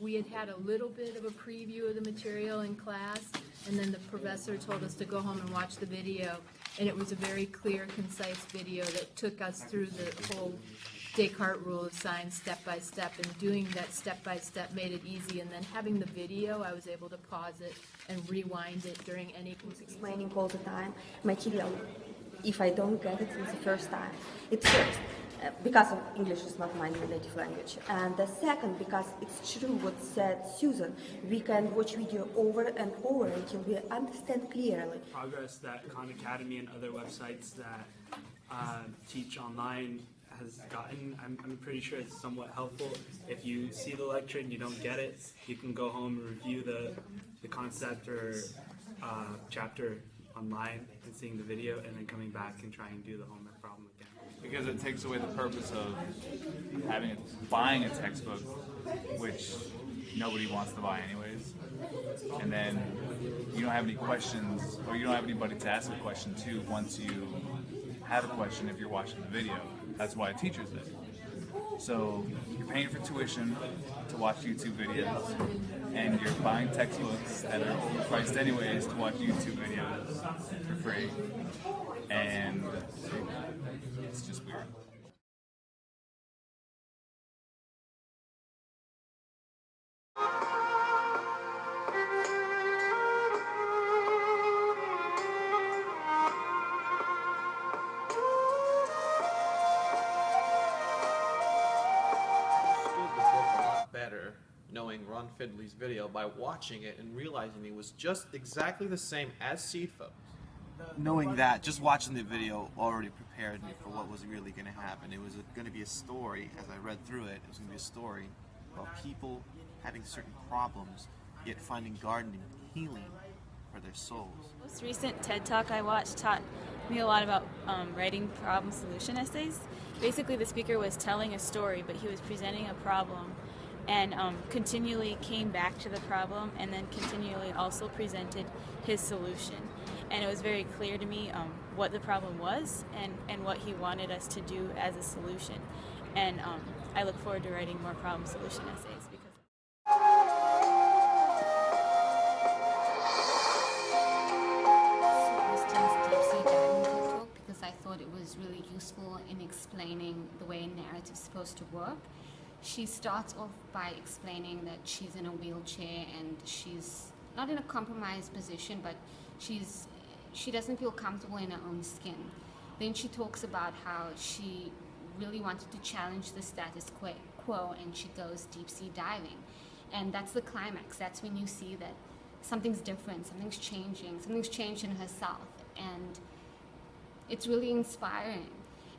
we had had a little bit of a preview of the material in class, and then the professor told us to go home and watch the video. And it was a very clear, concise video that took us through the whole Descartes rule of science step by step, and doing that step by step made it easy. And then having the video, I was able to pause it and rewind it during any explaining all the time material. If I don't get it the first time, it's first because of English is not my native language, and the second because it's true what said Susan. We can watch video over and over until we understand clearly. Progress that Khan Academy and other websites that teach online has gotten, I'm pretty sure it's somewhat helpful. If you see the lecture and you don't get it, you can go home and review the concept or chapter online and seeing the video, and then coming back and trying to do the homework problem again. Because it takes away the purpose of buying a textbook, which nobody wants to buy anyways, and then you don't have any questions, or you don't have anybody to ask a question to once you have a question if you're watching the video. That's why teachers did. So you're paying for tuition to watch YouTube videos, and you're buying textbooks that are overpriced anyways to watch YouTube videos for free, and it's just weird. Better knowing Ron Fidley's video by watching it and realizing it was just exactly the same as Seed Folks. Knowing that, just watching the video already prepared me for what was really going to happen. It was going to be a story, as I read through it, it was going to be a story about people having certain problems, yet finding gardening healing for their souls. The most recent TED Talk I watched taught me a lot about writing problem solution essays. Basically, the speaker was telling a story, but he was presenting a problem, and continually came back to the problem, and then continually also presented his solution. And it was very clear to me what the problem was and what he wanted us to do as a solution. And I look forward to writing more problem solution essays because I thought it was really useful in explaining the way a narrative is supposed to work. She starts off by explaining that she's in a wheelchair and she's not in a compromised position, but she doesn't feel comfortable in her own skin. Then she talks about how she really wanted to challenge the status quo, and she goes deep sea diving. And that's the climax. That's when you see that something's different, something's changing, something's changed in herself. And it's really inspiring.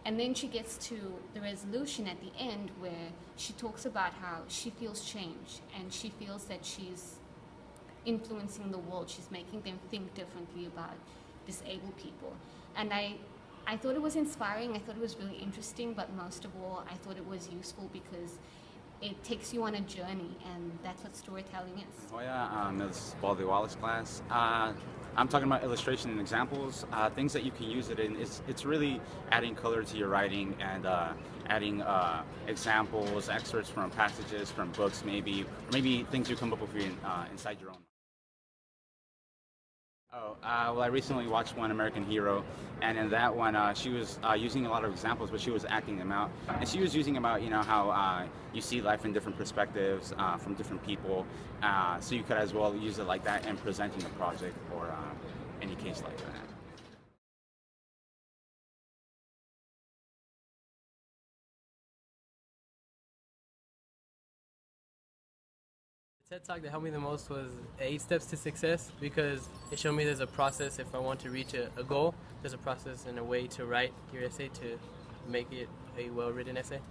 And then she gets to the resolution at the end where she talks about how she feels change and she feels that she's influencing the world. She's making them think differently about disabled people. And I thought it was inspiring, I thought it was really interesting, but most of all, I thought it was useful because it takes you on a journey, and that's what storytelling is. Oh yeah, this is Baldy Wallace class. I'm talking about illustration and examples, things that you can use it in. It's really adding color to your writing and adding examples, excerpts from passages, from books maybe, or maybe things you come up with inside your own. Well, I recently watched One American Hero, and in that one, she was using a lot of examples, but she was acting them out. And she was using about, how you see life in different perspectives from different people. So you could as well use it like that in presenting a project or any case like that. The TED Talk that helped me the most was 8 Steps to Success, because it showed me there's a process. If I want to reach a goal, there's a process and a way to write your essay to make it a well-written essay.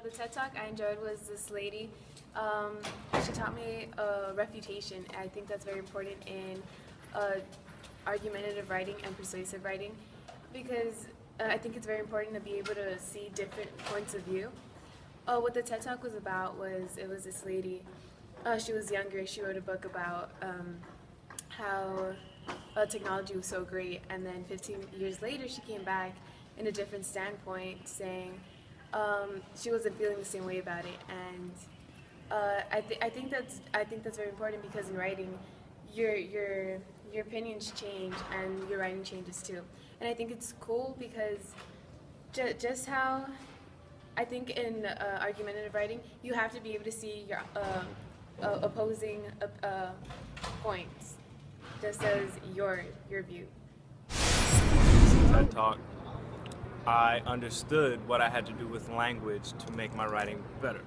The TED Talk I enjoyed was this lady. She taught me refutation. I think that's very important in argumentative writing and persuasive writing, because I think it's very important to be able to see different points of view. What the TED Talk was about was, it was this lady she was younger, she wrote a book about how technology was so great, and then 15 years later she came back in a different standpoint, saying she wasn't feeling the same way about it. And I think that's very important, because in writing, your opinions change and your writing changes too. And I think it's cool because just how I think in argumentative writing, you have to be able to see your opposing points, just as your view. TED Talk, I understood what I had to do with language to make my writing better.